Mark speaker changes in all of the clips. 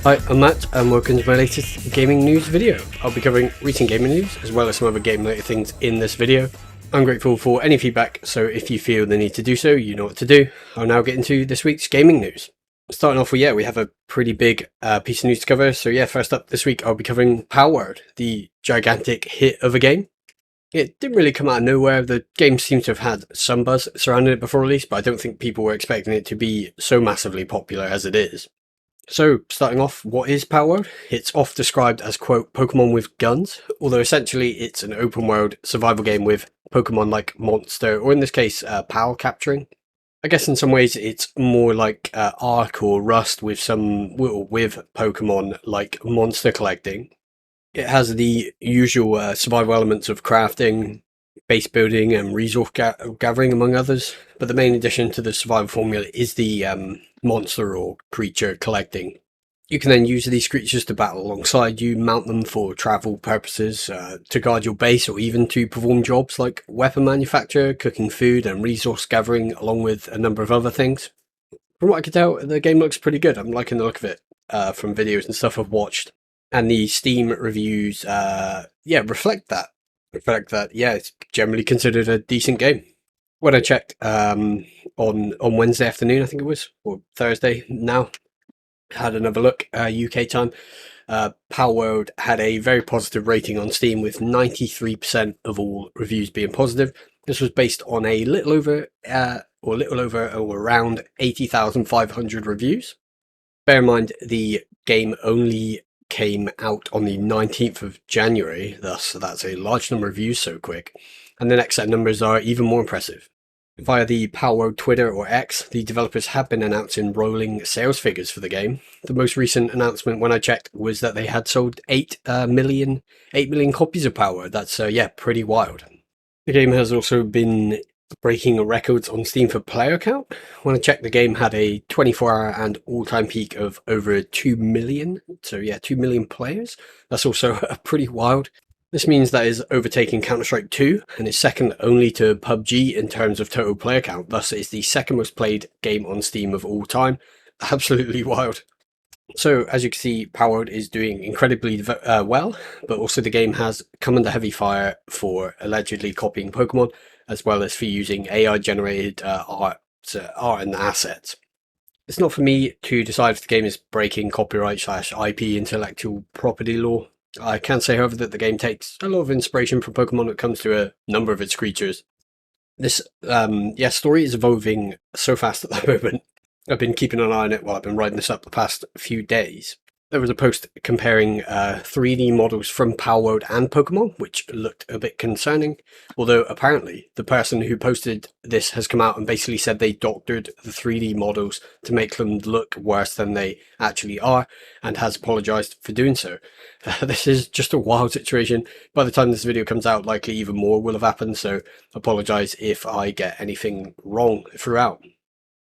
Speaker 1: Hi, I'm Matt and welcome to my latest gaming news video. I'll be covering recent gaming news as well as some other game related things in this video. I'm grateful for any feedback, so if you feel the need to do so, you know what to do. I'll now get into this week's gaming news. Starting off with, we have a pretty big piece of news to cover. So first up this week I'll be covering Palworld, the gigantic hit of a game. It didn't really come out of nowhere. The game seems to have had some buzz surrounding it before release, but I don't think people were expecting it to be so massively popular as it is. So, starting off, what is Palworld? It's oft described as, quote, Pokemon with guns, although essentially it's an open world survival game with Pokemon like monster, or in this case, PAL capturing. I guess in some ways it's more like Ark or Rust with Pokemon like monster collecting. It has the usual survival elements of crafting, base building and resource gathering among others, but the main addition to the survival formula is the monster or creature collecting. You can then use these creatures to battle alongside you, mount them for travel purposes, to guard your base, or even to perform jobs like weapon manufacture, cooking food and resource gathering, along with a number of other things. From what I can tell, the game looks pretty good. I'm liking the look of it from videos and stuff I've watched, and the Steam reviews reflect that. It's generally considered a decent game. When I checked on Wednesday afternoon, I think it was, or Thursday now, had another look, UK time, Palworld had a very positive rating on Steam with 93% of all reviews being positive. This was based on a little over or around 80,500 reviews. Bear in mind, the game only came out on the 19th of January, thus that's a large number of views so quick, and the next set of numbers are even more impressive. Via the Palworld Twitter or X, the developers have been announcing rolling sales figures for the game. The most recent announcement when I checked was that they had sold 8 million copies of Palworld. That's pretty wild. The game has also been breaking records on Steam for player count. When I checked, the game had a 24-hour and all-time peak of over 2 million. So 2 million players. That's also pretty wild. This means that is overtaking Counter-Strike 2 and is second only to PUBG in terms of total player count. Thus, it's the second most played game on Steam of all time. Absolutely wild. So, as you can see, Palworld is doing incredibly well, but also the game has come under heavy fire for allegedly copying Pokemon, as well as for using AI-generated art and assets. It's not for me to decide if the game is breaking copyright/IP intellectual property law. I can say, however, that the game takes a lot of inspiration from Pokemon when it comes to a number of its creatures. This story is evolving so fast at the moment. I've been keeping an eye on it while I've been writing this up the past few days. There was a post comparing 3D models from Palworld and Pokemon, which looked a bit concerning, although apparently the person who posted this has come out and basically said they doctored the 3D models to make them look worse than they actually are, and has apologised for doing so. This is just a wild situation. By the time this video comes out, likely even more will have happened, so apologise if I get anything wrong throughout.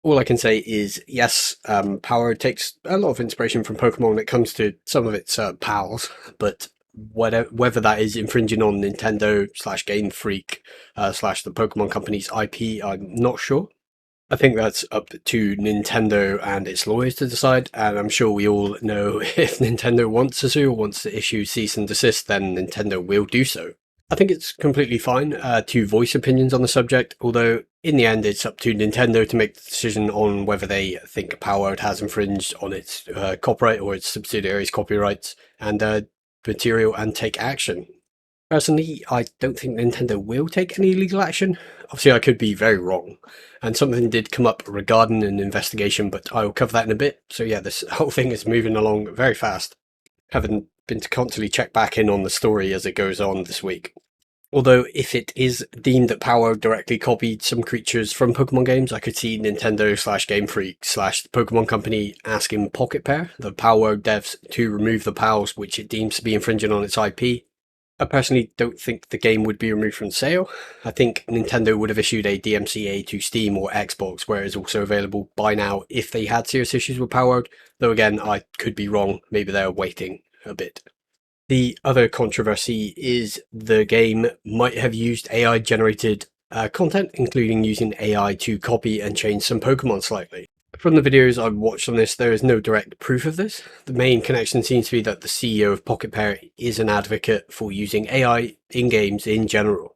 Speaker 1: All I can say is, yes, Palworld takes a lot of inspiration from Pokemon when it comes to some of its pals, but whether that is infringing on Nintendo/Game Freak / the Pokemon company's IP, I'm not sure. I think that's up to Nintendo and its lawyers to decide, and I'm sure we all know if Nintendo wants to sue or wants to issue cease and desist, then Nintendo will do so. I think it's completely fine to voice opinions on the subject, although in the end it's up to Nintendo to make the decision on whether they think Palworld has infringed on its copyright or its subsidiaries' copyrights and material and take action. Personally, I don't think Nintendo will take any legal action. Obviously, I could be very wrong, and something did come up regarding an investigation, but I'll cover that in a bit. So this whole thing is moving along very fast, having been to constantly check back in on the story as it goes on this week. Although, if it is deemed that Palworld directly copied some creatures from Pokemon games, I could see Nintendo/Game Freak/ the Pokemon Company asking Pocket Pair, the Palworld devs, to remove the pals which it deems to be infringing on its IP. I personally don't think the game would be removed from sale. I think Nintendo would have issued a DMCA to Steam or Xbox, where it is also available by now if they had serious issues with Palworld, though again, I could be wrong. Maybe they're waiting a bit. The other controversy is the game might have used AI-generated content, including using AI to copy and change some Pokemon slightly. From the videos I've watched on this, there is no direct proof of this. The main connection seems to be that the CEO of Pocket Pair is an advocate for using AI in games in general.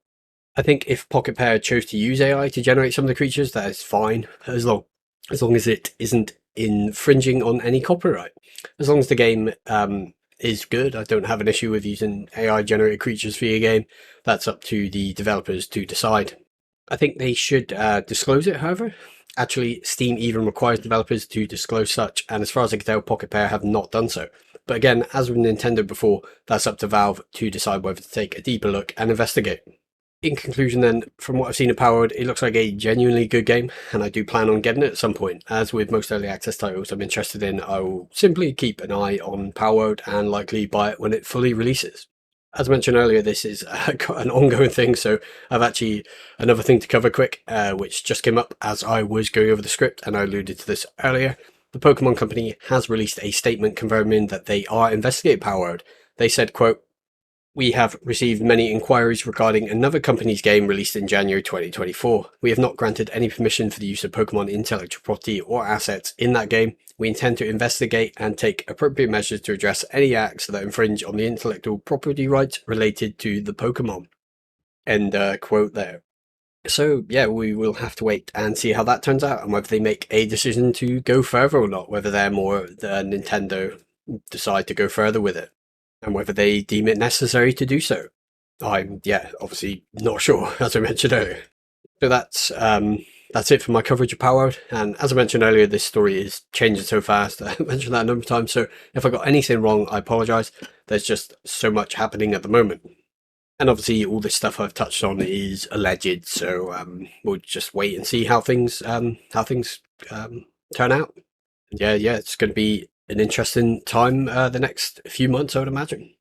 Speaker 1: I think if Pocket Pair chose to use AI to generate some of the creatures, that is fine, as long as it isn't infringing on any copyright. As long as the game is good, I don't have an issue with using AI generated creatures for your game. That's up to the developers to decide. I think they should disclose it, however. Actually, Steam even requires developers to disclose such, and as far as I can tell, Pocket Pair have not done so. But again, as with Nintendo before, that's up to Valve to decide whether to take a deeper look and investigate. In conclusion then, from what I've seen of Palworld, it looks like a genuinely good game, and I do plan on getting it at some point. As with most early access titles I'm interested in, I will simply keep an eye on Palworld and likely buy it when it fully releases. As mentioned earlier, this is an ongoing thing, so I've actually another thing to cover quick, which just came up as I was going over the script, and I alluded to this earlier. The Pokemon Company has released a statement confirming that they are investigating Palworld. They said, quote, "We have received many inquiries regarding another company's game released in January 2024. We have not granted any permission for the use of Pokemon intellectual property or assets in that game. We intend to investigate and take appropriate measures to address any acts that infringe on the intellectual property rights related to the Pokemon." End quote there. So yeah, we will have to wait and see how that turns out and whether they make a decision to go further or not, whether them or the Nintendo decide to go further with it, and whether they deem it necessary to do so. I'm, obviously not sure, as I mentioned earlier. So that's it for my coverage of Palworld. And as I mentioned earlier, this story is changing so fast. I mentioned that a number of times, so if I got anything wrong, I apologise. There's just so much happening at the moment. And obviously all this stuff I've touched on is alleged, so we'll just wait and see how things turn out. Yeah, it's going to be an interesting time the next few months, I would imagine.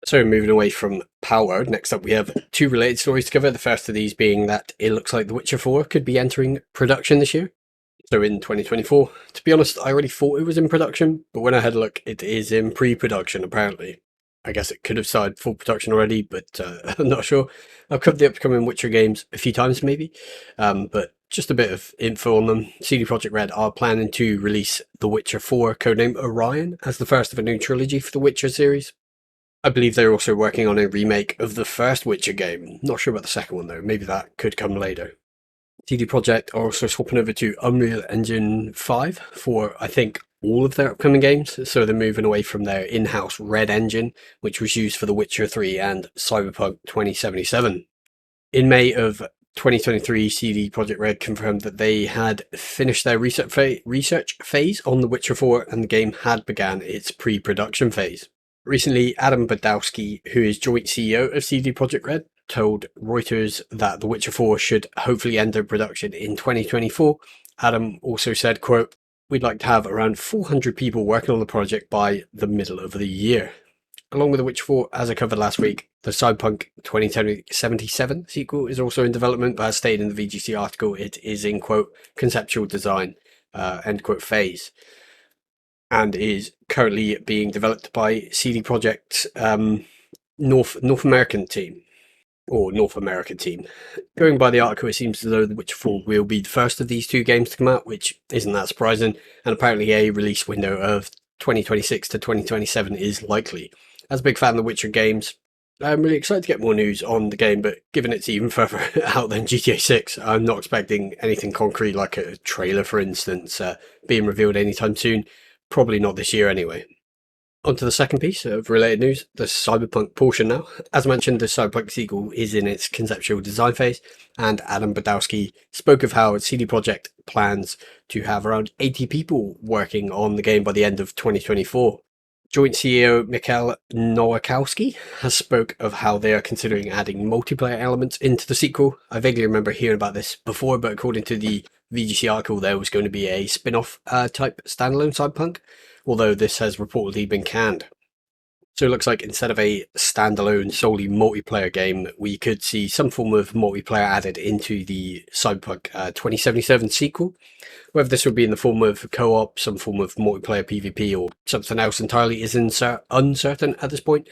Speaker 1: So moving away from Palworld, next up we have two related stories to cover. The first of these being that it looks like The Witcher 4 could be entering production this year. So in 2024. To be honest, I already thought it was in production, but when I had a look, it is in pre-production apparently. I guess it could have started full production already, but I'm not sure. I've covered the upcoming Witcher games a few times maybe, but just a bit of info on them. CD Projekt Red are planning to release The Witcher 4, codename Orion, as the first of a new trilogy for the Witcher series. I believe they're also working on a remake of the first Witcher game. Not sure about the second one though, maybe that could come later. CD Projekt are also swapping over to Unreal Engine 5 for, I think, all of their upcoming games, so they're moving away from their in-house Red Engine, which was used for The Witcher 3 and Cyberpunk 2077. In May of 2023, CD Projekt Red confirmed that they had finished their research phase on The Witcher 4 and the game had begun its pre-production phase. Recently, Adam Badowski, who is joint CEO of CD Projekt Red, told Reuters that The Witcher 4 should hopefully enter production in 2024. Adam also said, quote, "We'd like to have around 400 people working on the project by the middle of the year." Along with The Witcher 4, as I covered last week, the Cyberpunk 2077 sequel is also in development, but as stated in the VGC article, it is in, quote, conceptual design, end quote, phase, and is currently being developed by CD Projekt's North American team. Or North American team. Going by the article, it seems as though The Witcher 4 will be the first of these two games to come out, which isn't that surprising, and apparently a release window of 2026 to 2027 is likely. As a big fan of The Witcher games, I'm really excited to get more news on the game, but given it's even further out than GTA 6, I'm not expecting anything concrete like a trailer, for instance, being revealed anytime soon. Probably not this year anyway. On to the second piece of related news, the Cyberpunk portion now. As mentioned, the Cyberpunk sequel is in its conceptual design phase, and Adam Badowski spoke of how CD Projekt plans to have around 80 people working on the game by the end of 2024. Joint CEO Mikhail Nowakowski has spoke of how they are considering adding multiplayer elements into the sequel. I vaguely remember hearing about this before, but according to the VGC article, there was going to be a spin-off type standalone Cyberpunk, although this has reportedly been canned. So it looks like instead of a standalone solely multiplayer game, we could see some form of multiplayer added into the Cyberpunk 2077 sequel. Whether this would be in the form of co-op, some form of multiplayer PvP, or something else entirely is uncertain at this point,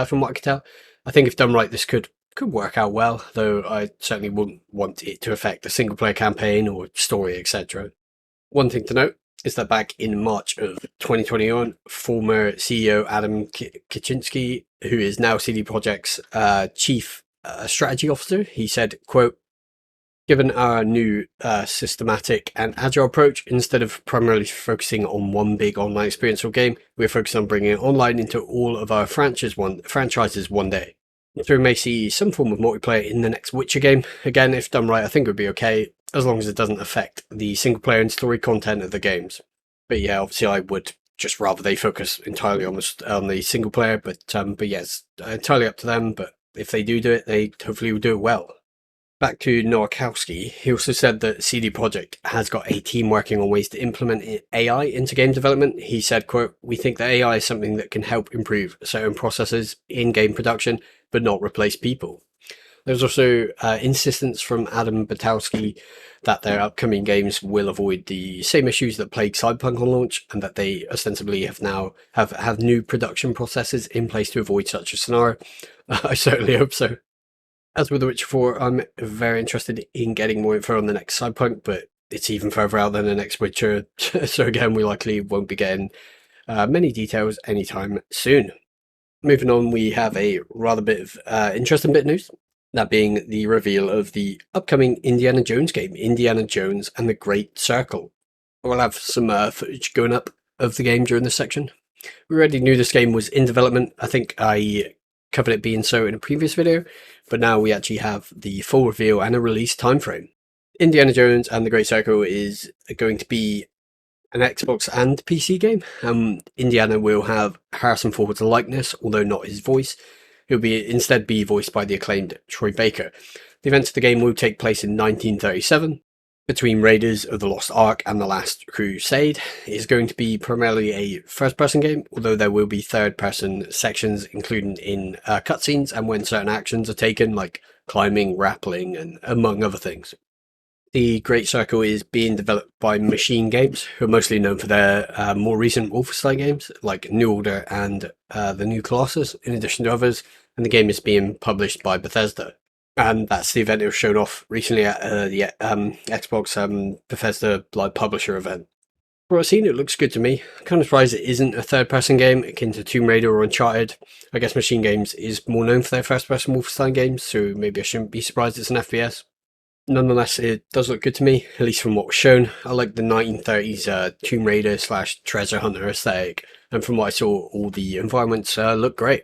Speaker 1: from what I can tell. I think if done right, this could work out well, though I certainly wouldn't want it to affect the single-player campaign or story, etc. One thing to note is that back in March of 2021, former CEO Adam Kaczynski, who is now CD Projekt's chief strategy officer, he said, quote, "Given our new systematic and agile approach, instead of primarily focusing on one big online experience or game, we're focused on bringing it online into all of our franchises one day. So we may see some form of multiplayer in the next Witcher game. Again, if done right, I think it would be okay, as long as it doesn't affect the single player and story content of the games. But yeah, obviously I would just rather they focus entirely on the single player, but yes, entirely up to them, but if they do it, they hopefully will do it well." Back to Nowakowski, he also said that CD Projekt has got a team working on ways to implement AI into game development. He said, quote, "We think that AI is something that can help improve certain processes in game production, but not replace people." There's also insistence from Adam Batowski that their upcoming games will avoid the same issues that plagued Cyberpunk on launch, and that they ostensibly have new production processes in place to avoid such a scenario. I certainly hope so. As with The Witcher 4, I'm very interested in getting more info on the next Cyberpunk, but it's even further out than the next Witcher, so again, we likely won't be getting many details anytime soon. Moving on, we have a rather bit of interesting bit of news, that being the reveal of the upcoming Indiana Jones game, Indiana Jones and the Great Circle. We'll have some footage going up of the game during this section. We already knew this game was in development. I think I covered it being so in a previous video, but now we actually have the full reveal and a release timeframe. Indiana Jones and the Great Circle is going to be an Xbox and PC game. Indiana will have Harrison Ford's likeness, although not his voice. He'll instead be voiced by the acclaimed Troy Baker. The events of the game will take place in 1937, between Raiders of the Lost Ark and The Last Crusade. It is going to be primarily a first-person game, although there will be third-person sections included in cutscenes and when certain actions are taken, like climbing, rappelling, and among other things. The Great Circle is being developed by Machine Games, who are mostly known for their more recent Wolfenstein games, like New Order and The New Colossus, in addition to others, and the game is being published by Bethesda. And that's the event that was shown off recently at the Xbox Bethesda publisher event. From what I've seen, it looks good to me. Kind of surprised it isn't a third-person game akin to Tomb Raider or Uncharted. I guess Machine Games is more known for their first-person Wolfenstein games, so maybe I shouldn't be surprised it's an FPS. Nonetheless, it does look good to me, at least from what was shown. I like the 1930s Tomb Raider / treasure hunter aesthetic, and from what I saw, all the environments look great.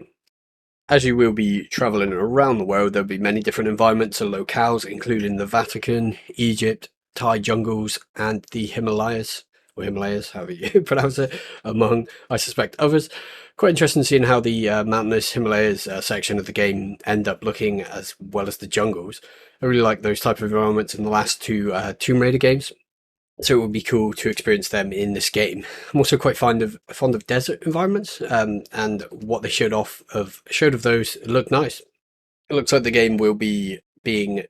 Speaker 1: As you will be travelling around the world, there'll be many different environments and locales, including the Vatican, Egypt, Thai jungles, and the Himalayas, or Himalayas, however you pronounce it, among, I suspect, others. Quite interesting seeing how the mountainous Himalayas section of the game end up looking, as well as the jungles. I really like those type of environments in the last two Tomb Raider games, so it would be cool to experience them in this game. I'm also quite fond of desert environments, and what they showed of those looked nice. It looks like the game will be being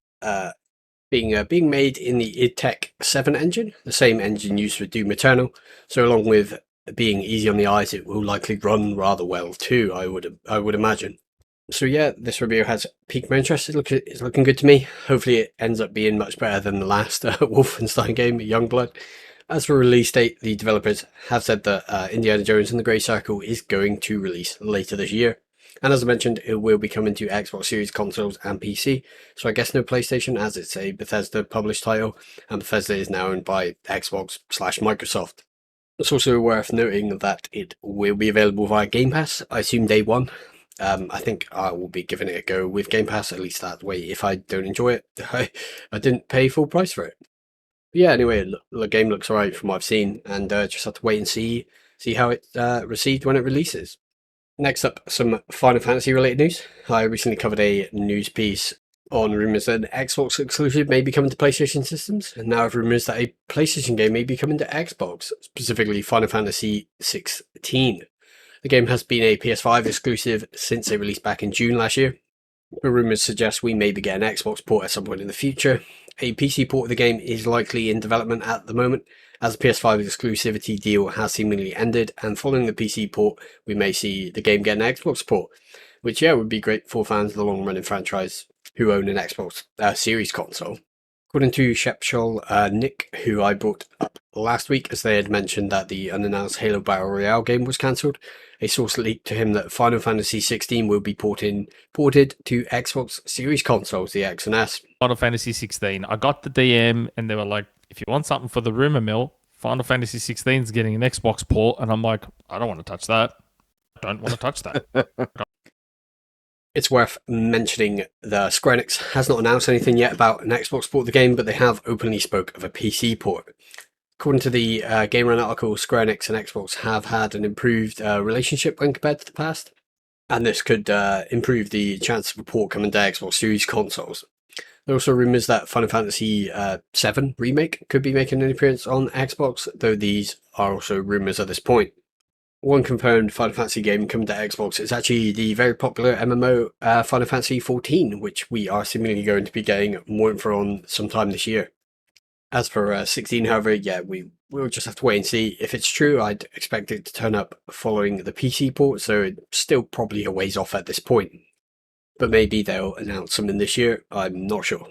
Speaker 1: made in the id Tech 7 engine, the same engine used for Doom Eternal. So along with being easy on the eyes, it will likely run rather well too, I would imagine. So yeah, this review has piqued my interest. It's looking good to me. Hopefully it ends up being much better than the last Wolfenstein game, Youngblood. As for release date, the developers have said that Indiana Jones and the Grey Circle is going to release later this year. And as I mentioned, it will be coming to Xbox Series consoles and PC. So I guess no PlayStation, as it's a Bethesda published title, and Bethesda is now owned by Xbox / Microsoft. It's also worth noting that it will be available via Game Pass, I assume day one. I think I will be giving it a go with Game Pass, at least that way. If I don't enjoy it, I didn't pay full price for it. But yeah, anyway, the game looks alright from what I've seen, and just have to wait and see how it received when it releases. Next up, some Final Fantasy related news. I recently covered a news piece on rumours that an Xbox exclusive may be coming to PlayStation systems, and now I have rumours that a PlayStation game may be coming to Xbox, specifically Final Fantasy XVI. The game has been a PS5 exclusive since it released back in June last year. The rumours suggest we may be getting an Xbox port at some point in the future. A PC port of the game is likely in development at the moment, as the PS5 exclusivity deal has seemingly ended, and following the PC port, we may see the game get an Xbox port, which would be great for fans of the long-running franchise who own an Xbox Series console. According to Shepshol, Nick, who I brought up last week, as they had mentioned that the unannounced Halo Battle Royale game was cancelled, a source leaked to him that Final Fantasy XVI will be ported to Xbox Series consoles, the X and S.
Speaker 2: Final Fantasy 16. I got the DM and they were like, if you want something for the rumor mill, Final Fantasy 16 is getting an Xbox port. And I'm like, I don't want to touch that. I don't want to touch that.
Speaker 1: It's worth mentioning that Square Enix has not announced anything yet about an Xbox port of the game, but they have openly spoke of a PC port. According to the Game Run article, Square Enix and Xbox have had an improved relationship when compared to the past, and this could improve the chance of a port coming to Xbox Series consoles. There are also rumours that Final Fantasy VII Remake could be making an appearance on Xbox, though these are also rumours at this point. One confirmed Final Fantasy game coming to Xbox is actually the very popular MMO Final Fantasy XIV, which we are seemingly going to be getting more info on sometime this year. As for 16, however, yeah, we'll just have to wait and see. If it's true, I'd expect it to turn up following the PC port, so it's still probably a ways off at this point. But maybe they'll announce something this year, I'm not sure.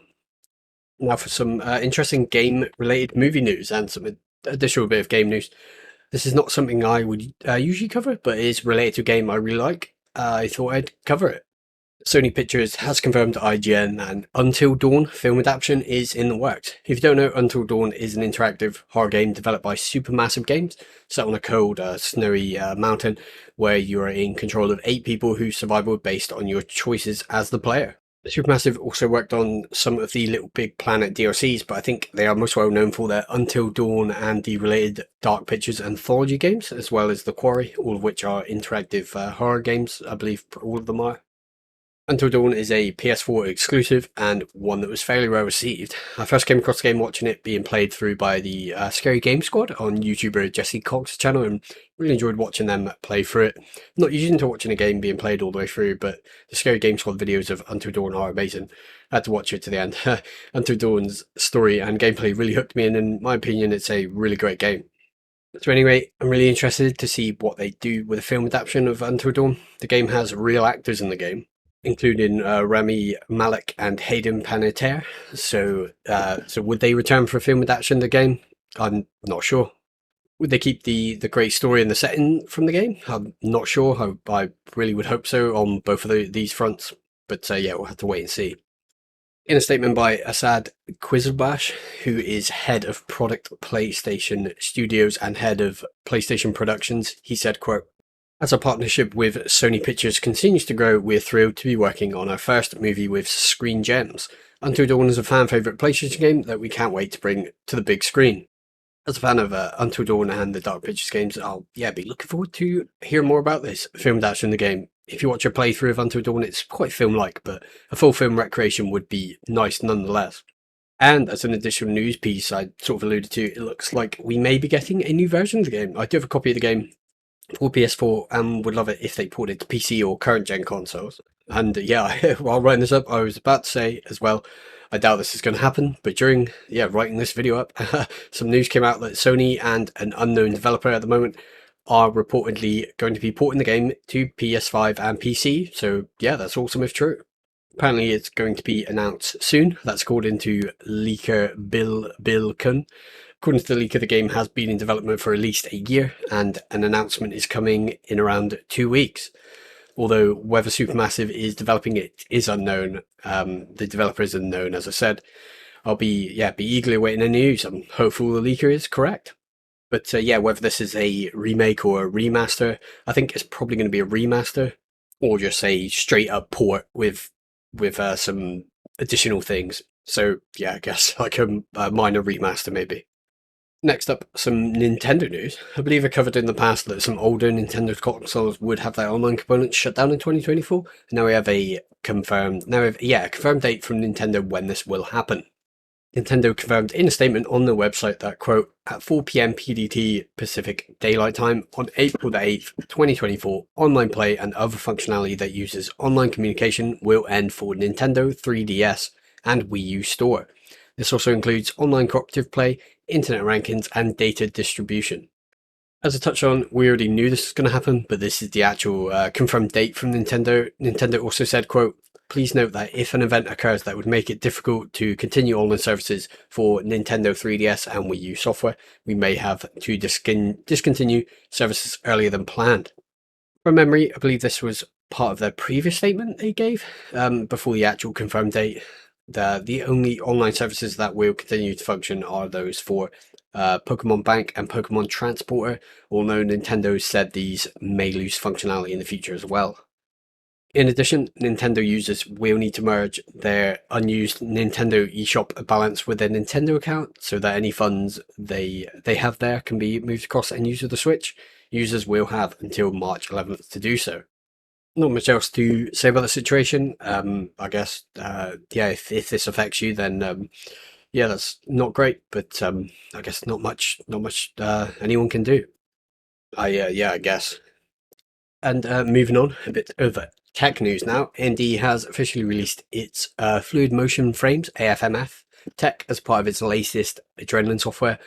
Speaker 1: Now for some interesting game-related movie news and some additional bit of game news. This is not something I would usually cover, but it is related to a game I really like. I thought I'd cover it. Sony Pictures has confirmed to IGN an Until Dawn film adaptation is in the works. If you don't know, Until Dawn is an interactive horror game developed by Supermassive Games, set on a cold, snowy mountain where you are in control of 8 people whose survival is based on your choices as the player. Supermassive also worked on some of the Little Big Planet DLCs, but I think they are most well known for their Until Dawn and the related Dark Pictures anthology games, as well as The Quarry, all of which are interactive horror games. I believe all of them are. Until Dawn is a PS4 exclusive and one that was fairly well received. I first came across the game watching it being played through by the Scary Game Squad on YouTuber Jesse Cox's channel, and really enjoyed watching them play through it. I'm not usually into watching a game being played all the way through, but the Scary Game Squad videos of Until Dawn are amazing. I had to watch it to the end. Until Dawn's story and gameplay really hooked me, and in my opinion, it's a really great game. So anyway, I'm really interested to see what they do with a film adaptation of Until Dawn. The game has real actors in the game, including Rami Malek and Hayden Panettiere. So would they return for a film adaptation of the game? I'm not sure. Would they keep the great story and the setting from the game? I'm not sure. I really would hope so on both of these fronts. But yeah, we'll have to wait and see. In a statement by Asad Quizbash, who is head of product PlayStation Studios and head of PlayStation Productions, he said, quote, "As our partnership with Sony Pictures continues to grow, we're thrilled to be working on our first movie with Screen Gems. Until Dawn is a fan favourite PlayStation game that we can't wait to bring to the big screen. As a fan of Until Dawn and the Dark Pictures games, I'll be looking forward to hear more about this film adaptation of the game. If you watch a playthrough of Until Dawn, it's quite film-like, but a full film recreation would be nice nonetheless." And as an additional news piece I sort of alluded to, it looks like we may be getting a new version of the game. I do have a copy of the game for PS4 and would love it if they ported it to PC or current gen consoles. And yeah, while writing this up, I was about to say as well, I doubt this is going to happen, but during writing this video up, some news came out that Sony and an unknown developer at the moment are reportedly going to be porting the game to PS5 and PC. So yeah, that's awesome if true. Apparently it's going to be announced soon. That's according to leaker Bill Kun. According to the leaker, the game has been in development for at least a year, and an announcement is coming in around 2 weeks. Although whether Supermassive is developing it is unknown. The developer is unknown, as I said. I'll be eagerly awaiting any news. I'm hopeful the leaker is correct. But yeah, whether this is a remake or a remaster, I think it's probably going to be a remaster, or just a straight up port with some additional things. So yeah, I guess like a minor remaster maybe. Next up, some Nintendo news. I believe I covered in the past that some older Nintendo consoles would have their online components shut down in 2024. Now we have a confirmed date from Nintendo when this will happen. Nintendo confirmed in a statement on their website that, quote, at 4 p.m. PDT Pacific Daylight Time on April the 8th, 2024, online play and other functionality that uses online communication will end for Nintendo 3DS and Wii U Store. This also includes online cooperative play, internet rankings, and data distribution. As I touched on, we already knew this was going to happen, but this is the actual confirmed date from Nintendo. Nintendo also said, quote, please note that if an event occurs that would make it difficult to continue online services for Nintendo 3DS and Wii U software, we may have to discontinue services earlier than planned. From memory, I believe this was part of their previous statement they gave before the actual confirmed date. The only online services that will continue to function are those for Pokemon Bank and Pokemon Transporter, although Nintendo said these may lose functionality in the future as well. In addition, Nintendo users will need to merge their unused Nintendo eShop balance with their Nintendo account so that any funds they have there can be moved across and used with the Switch. Users will have until March 11th to do so. Not much else to say about the situation. I guess, if this affects you, then that's not great. But I guess not much anyone can do. I guess. And moving on, a bit of tech news now. AMD has officially released its Fluid Motion Frames (AFMF) tech as part of its latest Adrenaline software.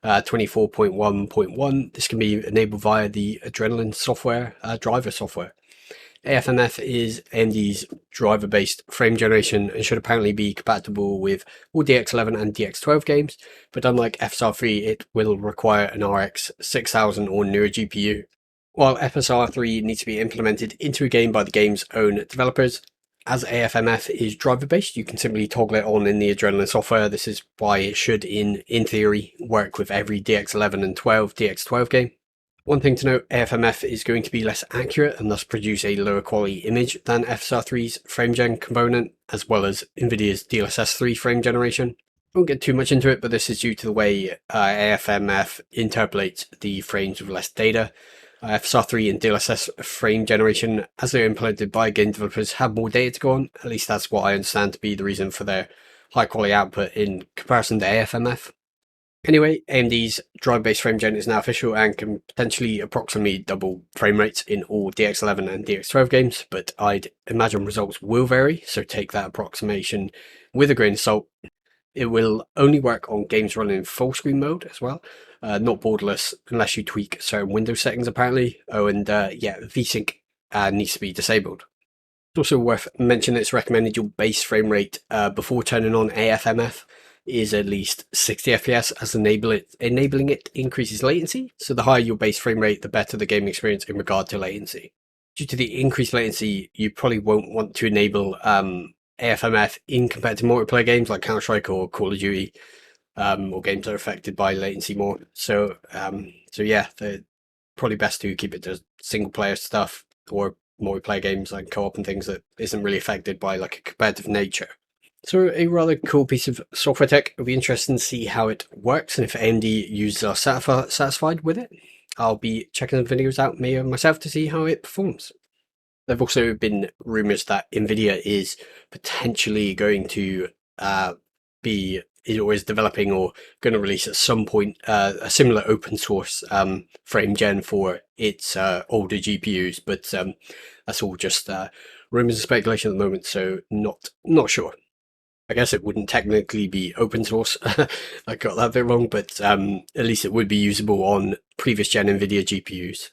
Speaker 1: 24.1.1. This can be enabled via the Adrenaline software driver software. AFMF is AMD's driver-based frame generation and should apparently be compatible with all DX11 and DX12 games, but unlike FSR3, it will require an RX 6000 or newer GPU. While FSR3 needs to be implemented into a game by the game's own developers, as AFMF is driver-based, you can simply toggle it on in the Adrenaline software. This is why it should, in theory, work with every DX11 and DX12 game. One thing to note, AFMF is going to be less accurate and thus produce a lower quality image than FSR3's FrameGen component, as well as NVIDIA's DLSS3 frame generation. I won't get too much into it, but this is due to the way AFMF interpolates the frames with less data. FSR3 and DLSS frame generation, as they're implemented by game developers, have more data to go on. At least that's what I understand to be the reason for their high quality output in comparison to AFMF. Anyway, AMD's drive-based frame gen is now official and can potentially approximately double frame rates in all DX11 and DX12 games, but I'd imagine results will vary, so take that approximation with a grain of salt. It will only work on games running in full screen mode as well, not borderless unless you tweak certain Windows settings apparently. Oh, and VSync needs to be disabled. It's also worth mentioning it's recommended your base frame rate before turning on AFMF is at least 60 FPS, as enabling it increases latency. So the higher your base frame rate, the better the game experience in regard to latency. Due to the increased latency, you probably won't want to enable AFMF in competitive multiplayer games like Counter-Strike or Call of Duty, or games that are affected by latency more. So they're probably best to keep it to single player stuff or multiplayer games like co-op and things that isn't really affected by like a competitive nature. So a rather cool piece of software tech. It'll be interesting to see how it works and if AMD users are satisfied with it. I'll be checking the videos out myself to see how it performs. There have also been rumours that NVIDIA is potentially going to is developing or going to release at some point a similar open source frame gen for its older GPUs, but that's all just rumours and speculation at the moment, so not sure. I guess it wouldn't technically be open source. I got that bit wrong, but at least it would be usable on previous gen NVIDIA GPUs.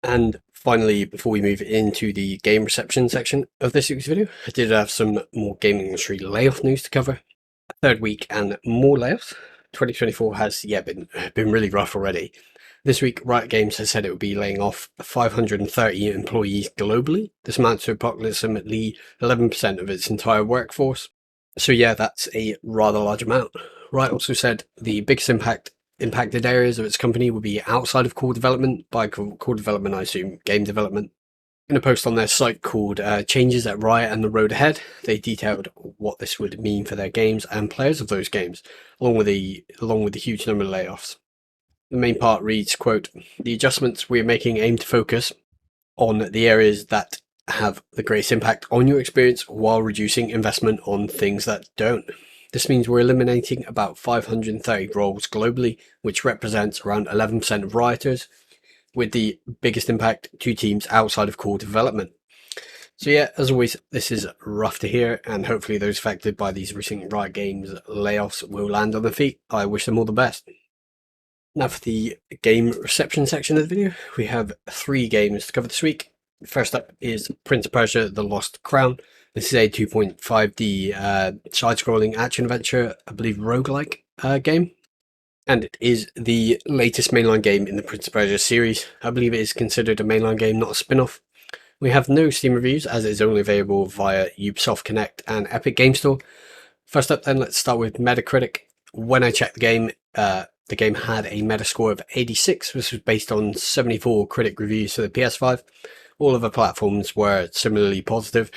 Speaker 1: And finally, before we move into the game reception section of this week's video, I did have some more gaming industry layoff news to cover. Third week and more layoffs. 2024 has been really rough already. This week, Riot Games has said it would be laying off 530 employees globally. This amounts to approximately 11% of its entire workforce. So that's a rather large amount. Riot also said the biggest impacted areas of its company will be outside of core development. By core development, I assume game development. In a post on their site called Changes at Riot and the Road Ahead, they detailed what this would mean for their games and players of those games, along with the huge number of layoffs. The main part reads, quote, "The adjustments we are making aim to focus on the areas that have the greatest impact on your experience while reducing investment on things that don't. This means we're eliminating about 530 roles globally, which represents around 11% of rioters, with the biggest impact to teams outside of core development." So as always, this is rough to hear, and hopefully those affected by these recent Riot Games layoffs will land on their feet. I wish them all the best. Now for the game reception section of the video, we have 3 games to cover this week. First up is Prince of Persia: The Lost Crown. This is a 2.5D side-scrolling action-adventure, I believe roguelike game. And it is the latest mainline game in the Prince of Persia series. I believe it is considered a mainline game, not a spin-off. We have no Steam reviews as it is only available via Ubisoft Connect and Epic Game Store. First up then, let's start with Metacritic. When I checked the game had a Metascore of 86. This was based on 74 critic reviews for the PS5. All other platforms were similarly positive.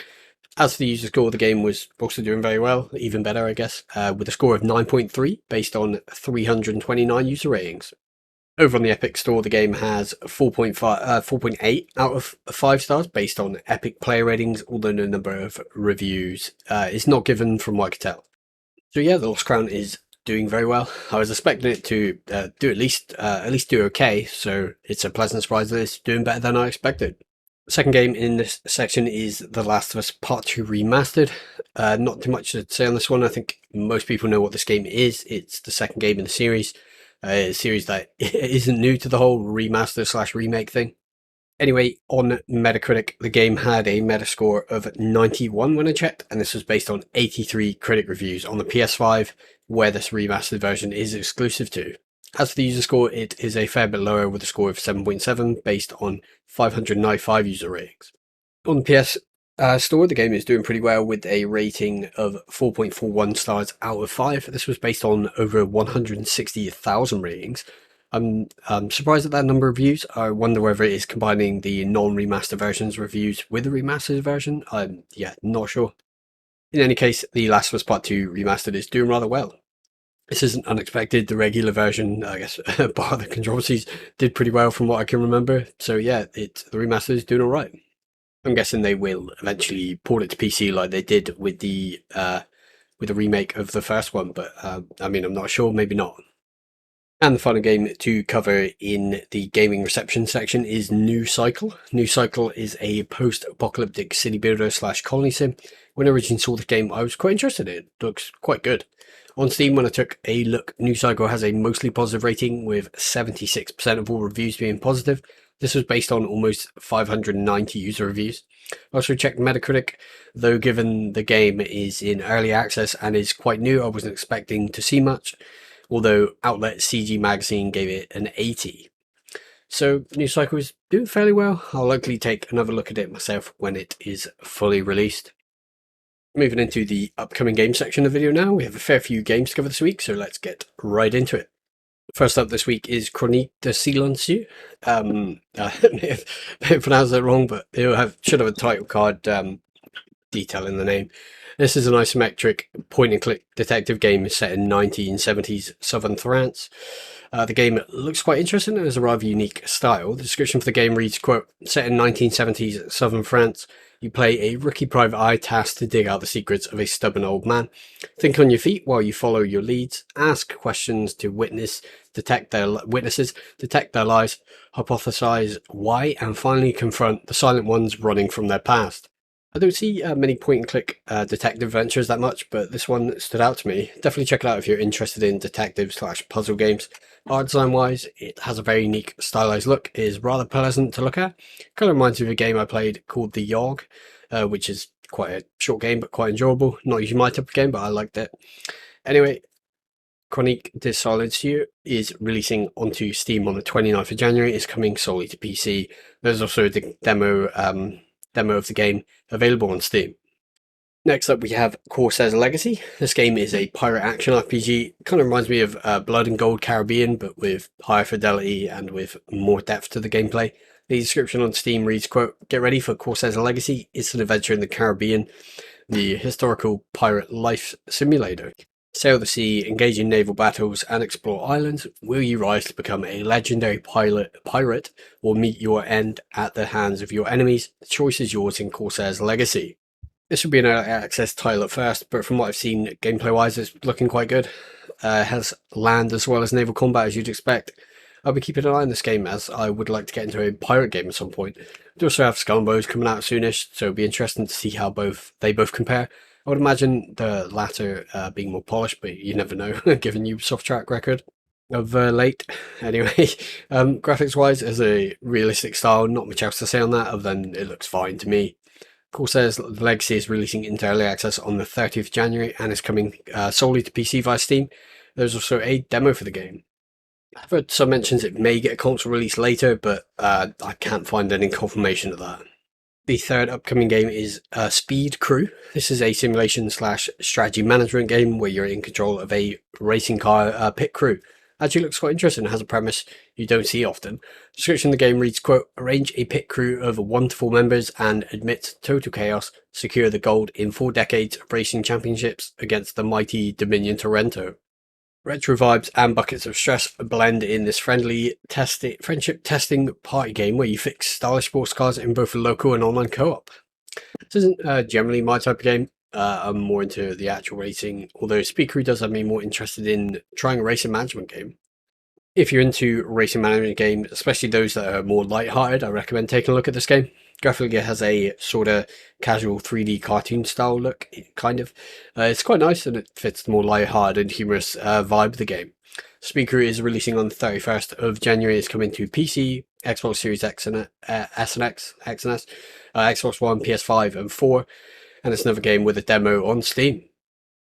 Speaker 1: As for the user score, the game was also doing very well, even better I guess, with a score of 9.3 based on 329 user ratings. Over on the Epic Store, the game has 4.8 out of 5 stars based on Epic player ratings, although no number of reviews is not given from what I could tell. So yeah, The Lost Crown is doing very well. I was expecting it to do at least do okay, so it's a pleasant surprise that it's doing better than I expected. The second game in this section is The Last of Us Part 2 Remastered. Not too much to say on this one. I think most people know what this game is. It's the second game in the series. A series that isn't new to the whole remaster/remake thing. Anyway, on Metacritic, the game had a Metascore of 91 when I checked, and this was based on 83 critic reviews on the PS5, where this remastered version is exclusive to. As for the user score, it is a fair bit lower with a score of 7.7 based on 595 user ratings. On the PS Store, the game is doing pretty well with a rating of 4.41 stars out of 5. This was based on over 160,000 ratings. I'm surprised at that number of views. I wonder whether it is combining the non-remaster version's reviews with the remastered version. I'm not sure. In any case, The Last of Us Part 2 Remastered is doing rather well. This isn't unexpected. The regular version, I guess, part of the controversies did pretty well from what I can remember. So yeah, the remaster is doing alright. I'm guessing they will eventually port it to PC like they did with the remake of the first one, but I mean, I'm not sure, maybe not. And the final game to cover in the gaming reception section is New Cycle. New Cycle is a post-apocalyptic city builder / colony sim. When I originally saw the game, I was quite interested in it. It looks quite good. On Steam, when I took a look, New Cycle has a mostly positive rating with 76% of all reviews being positive. This was based on almost 590 user reviews. I also checked Metacritic, though given the game is in early access and is quite new, I wasn't expecting to see much, although outlet CG Magazine gave it an 80. So New Cycle is doing fairly well. I'll likely take another look at it myself when it is fully released. Moving into the upcoming game section of the video now, we have a fair few games to cover this week, so let's get right into it. First up this week is Chronique de Silencieux. I may have pronounced that wrong, but it should have a title card detail in the name. This is an isometric point-and-click detective game set in 1970s southern France. The game looks quite interesting and has a rather unique style. The description for the game reads, quote, set in 1970s southern France, you play a rookie private eye tasked to dig out the secrets of a stubborn old man. Think on your feet while you follow your leads, ask questions to detect their lies, hypothesize why, and finally confront the silent ones running from their past. I don't see many point-and-click detective adventures that much, but this one stood out to me. Definitely check it out if you're interested in detective/puzzle games. Art design-wise, it has a very unique, stylized look. It is rather pleasant to look at. Kind of reminds me of a game I played called The Yog, which is quite a short game, but quite enjoyable. Not usually my type of game, but I liked it. Anyway, Chronique de Silencieux is releasing onto Steam on the 29th of January. It's coming solely to PC. There's also a demo of the game available on Steam. Next up we have Corsair's Legacy. This game is a pirate action RPG. Kind of reminds me of Blood and Gold Caribbean, but with higher fidelity and with more depth to the gameplay. The description on Steam reads, quote, get ready for Corsair's Legacy. It's an adventure in the Caribbean, the historical pirate life simulator. Sail the sea, engage in naval battles, and explore islands. Will you rise to become a legendary pirate, or meet your end at the hands of your enemies? The choice is yours in Corsair's Legacy. This would be an early access title at first, but from what I've seen gameplay-wise, it's looking quite good. It has land as well as naval combat, as you'd expect. I'll be keeping an eye on this game, as I would like to get into a pirate game at some point. We also have Skull and Bones coming out soonish, so it'll be interesting to see how they both compare. I would imagine the latter being more polished, but you never know, given Ubisoft's track record of late. Anyway, graphics-wise, as a realistic style, not much else to say on that, other than it looks fine to me. Corsairs Legacy is releasing into early access on the 30th of January and is coming solely to PC via Steam. There's also a demo for the game. I've heard some mentions it may get a console release later, but I can't find any confirmation of that. The third upcoming game is Speed Crew. This is a simulation / strategy management game where you're in control of a racing car pit crew. Actually looks quite interesting and has a premise you don't see often. Description of the game reads, quote, arrange a pit crew of 1 to 4 members and amidst total chaos, secure the gold in 4 decades of racing championships against the mighty Dominion Torrento. Retro vibes and buckets of stress blend in this friendship testing party game where you fix stylish sports cars in both local and online co-op. This isn't generally my type of game. I'm more into the actual racing, although Speed Crew does have me more interested in trying a racing management game. If you're into racing management games, especially those that are more light-hearted, I recommend taking a look at this game. Graphically, it has a sort of casual 3D cartoon style look, kind of. It's quite nice and it fits the more light-hearted and humorous vibe of the game. Speed Crew is releasing on the 31st of January. It's coming to PC, Xbox Series X and S, Xbox One, PS5 and 4. And it's another game with a demo on Steam.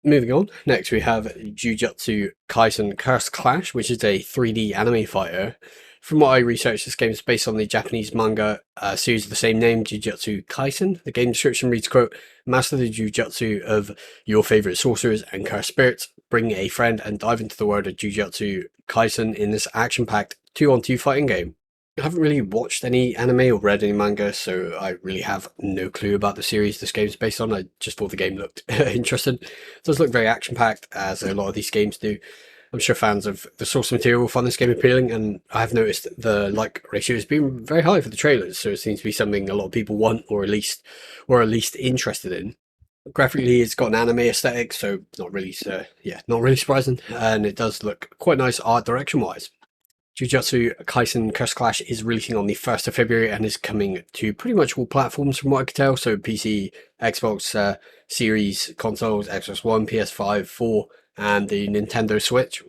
Speaker 1: Moving on, next we have Jujutsu Kaisen Curse Clash, which is a 3D anime fighter. From what I researched, this game is based on the Japanese manga series of the same name, Jujutsu Kaisen. The game description reads, quote, master the Jujutsu of your favourite sorcerers and cursed spirits, bring a friend and dive into the world of Jujutsu Kaisen in this action-packed 2-on-2 fighting game. I haven't really watched any anime or read any manga, so I really have no clue about the series this game's based on. I just thought the game looked interesting. It does look very action-packed, as a lot of these games do. I'm sure fans of the source material will find this game appealing, and I have noticed the like ratio has been very high for the trailers, so it seems to be something a lot of people want, or at least interested in. Graphically, it's got an anime aesthetic, so not really surprising, and it does look quite nice art direction-wise. Jujutsu Kaisen Curse Clash is releasing on the 1st of February and is coming to pretty much all platforms from what I can tell. So PC, Xbox Series, consoles, Xbox One, PS5, 4, and the Nintendo Switch.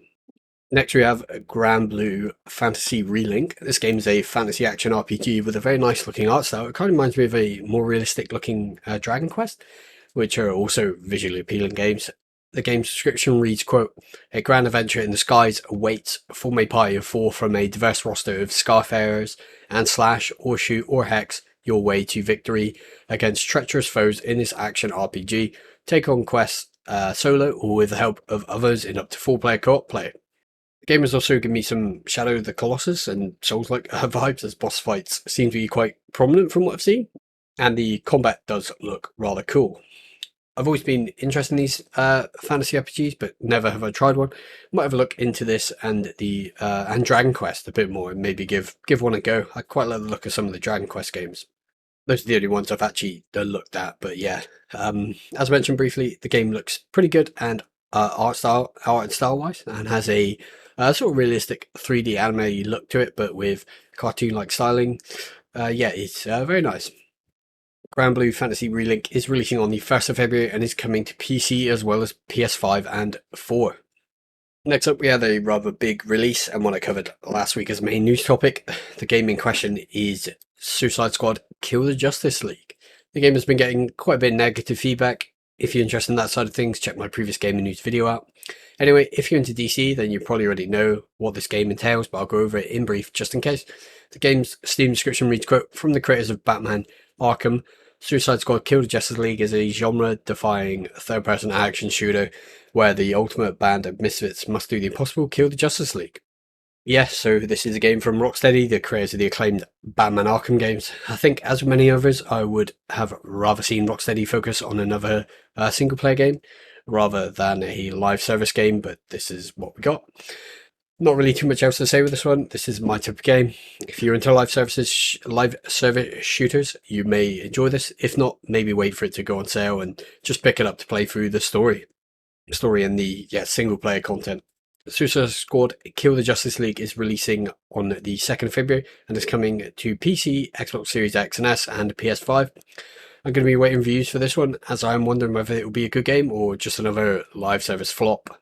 Speaker 1: Next we have Grand Blue Fantasy Relink. This game is a fantasy action RPG with a very nice looking art style. It kind of reminds me of a more realistic looking Dragon Quest, which are also visually appealing games. The game's description reads, quote, a grand adventure in the skies awaits. Form a party of 4 from a diverse roster of Scarfarers and slash or shoot or hex your way to victory against treacherous foes in this action RPG. Take on quests solo or with the help of others in up to 4-player co-op play. The game has also given me some Shadow of the Colossus and Souls-like vibes, as boss fights seem to be quite prominent from what I've seen, and the combat does look rather cool. I've always been interested in these fantasy RPGs, but never have I tried one. Might have a look into this and the and Dragon Quest a bit more, and maybe give one a go. I quite like the look of some of the Dragon Quest games. Those are the only ones I've actually looked at, but yeah. As mentioned briefly, the game looks pretty good and art and style wise, and has a sort of realistic 3D anime look to it, but with cartoon-like styling. Yeah, it's very nice. Grand Blue Fantasy Relink is releasing on the 1st of February and is coming to PC as well as PS5 and 4. Next up, we had a rather big release and one I covered last week as main news topic. The game in question is Suicide Squad Kill the Justice League. The game has been getting quite a bit of negative feedback. If you're interested in that side of things, check my previous gaming news video out. Anyway, if you're into DC, then you probably already know what this game entails, but I'll go over it in brief just in case. The game's Steam description reads, quote, from the creators of Batman Arkham, Suicide Squad Kill the Justice League is a genre-defying third-person action shooter where the ultimate band of misfits must do the impossible, kill the Justice League. Yes, so this is a game from Rocksteady, the creators of the acclaimed Batman Arkham games. I think, as with many others, I would have rather seen Rocksteady focus on another single-player game rather than a live service game, but this is what we got. Not really too much else to say with this one. This is my type of game. If you're into live service shooters, you may enjoy this. If not, maybe wait for it to go on sale and just pick it up to play through the story and the single player content. Suicide Squad Kill the Justice League is releasing on the 2nd of February and is coming to PC, Xbox Series X and S and PS5. I'm going to be waiting reviews for this one, as I'm wondering whether it will be a good game or just another live service flop.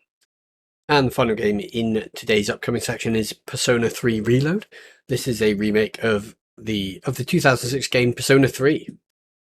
Speaker 1: And the final game in today's upcoming section is Persona 3 Reload. This is a remake of the 2006 game Persona 3.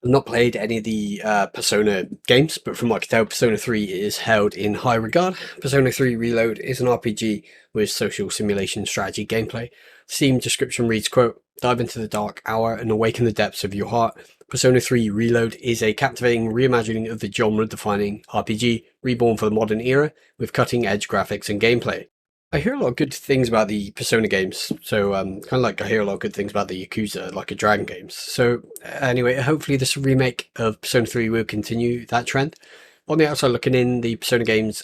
Speaker 1: I've not played any of the Persona games, but from what I can tell, Persona 3 is held in high regard. Persona 3 Reload is an RPG with social simulation strategy gameplay. Steam description reads, quote, "Dive into the dark hour and awaken the depths of your heart. Persona 3 Reload is a captivating reimagining of the genre-defining RPG, reborn for the modern era, with cutting-edge graphics and gameplay." I hear a lot of good things about the Persona games, so kind of like I hear a lot of good things about the Yakuza, like a Dragon games. So anyway, hopefully this remake of Persona 3 will continue that trend. On the outside looking in, the Persona games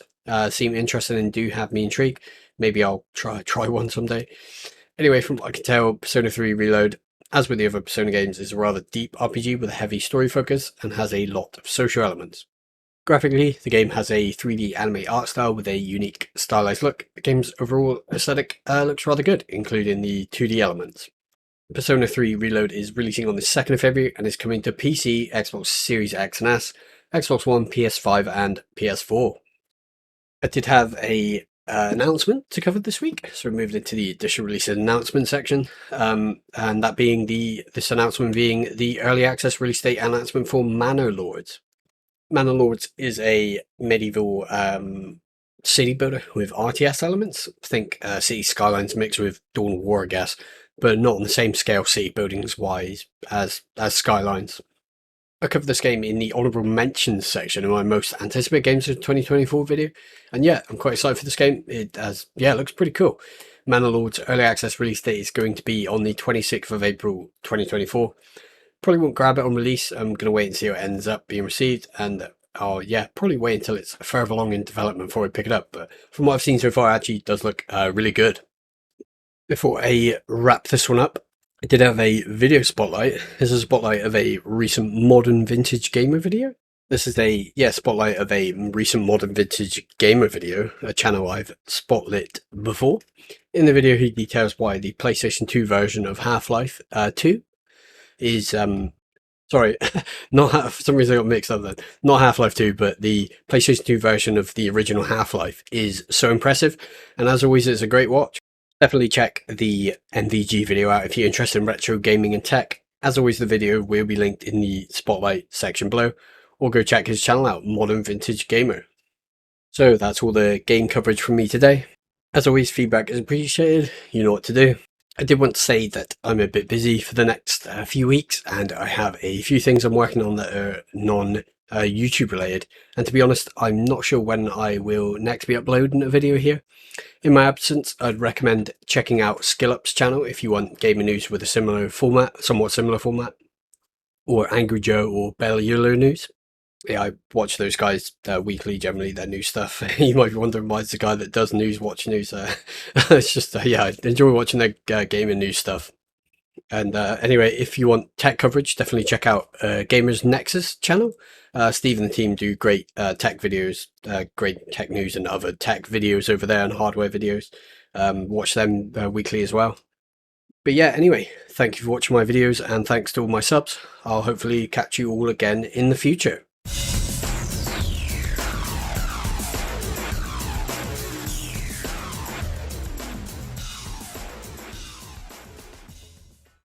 Speaker 1: seem interesting and do have me intrigued. Maybe I'll try one someday. Anyway, from what I can tell, Persona 3 Reload, as with the other Persona games, is a rather deep RPG with a heavy story focus and has a lot of social elements. Graphically, the game has a 3D anime art style with a unique stylized look. The game's overall aesthetic looks rather good, including the 2D elements. Persona 3 Reload is releasing on the 2nd of February and is coming to PC, Xbox Series X and S, Xbox One, PS5 and PS4. I did have a announcement to cover this week, so we moved into the additional release announcement section, and that being this announcement being the early access release date announcement for Manor Lords. Manor Lords is a medieval city builder with RTS elements. Think City Skylines mixed with Dawn of War, I guess, but not on the same scale city buildings wise as Skylines. I covered this game in the honourable mentions section of my most anticipated games of 2024 video, and yeah, I'm quite excited for this game. It looks pretty cool. Manor Lords early access release date is going to be on the 26th of April 2024. Probably won't grab it on release. I'm going to wait and see how it ends up being received, and probably wait until it's further along in development before I pick it up. But from what I've seen so far, it actually does look really good. Before I wrap this one up, I did have a video spotlight. This is a spotlight of a recent modern vintage gamer video. This is a spotlight of a recent modern vintage gamer video, a channel I've spotlit before. In the video, he details why the PlayStation 2 version of Half-Life 2 is sorry, not for some reason I got mixed up then. Not Half-Life 2, but the PlayStation 2 version of the original Half-Life is so impressive, and as always, it's a great watch. Definitely check the MVG video out if you're interested in retro gaming and tech. As always, the video will be linked in the spotlight section below, or go check his channel out, Modern Vintage Gamer. So that's all the game coverage from me today. As always, feedback is appreciated. You know what to do. I did want to say that I'm a bit busy for the next few weeks, and I have a few things I'm working on that are non-YouTube related. And to be honest, I'm not sure when I will next be uploading a video here. In my absence, I'd recommend checking out SkillUp's channel if you want gaming news with a somewhat similar format, or Angry Joe or Bellular News. Yeah, I watch those guys weekly, generally, their new stuff. You might be wondering why it's the guy that does news watch news. It's just, I enjoy watching their gaming news stuff. And anyway, if you want tech coverage, definitely check out Gamers Nexus channel. Steve and the team do great tech videos, great tech news and other tech videos over there and hardware videos. Watch them weekly as well. But yeah, anyway, thank you for watching my videos and thanks to all my subs. I'll hopefully catch you all again in the future.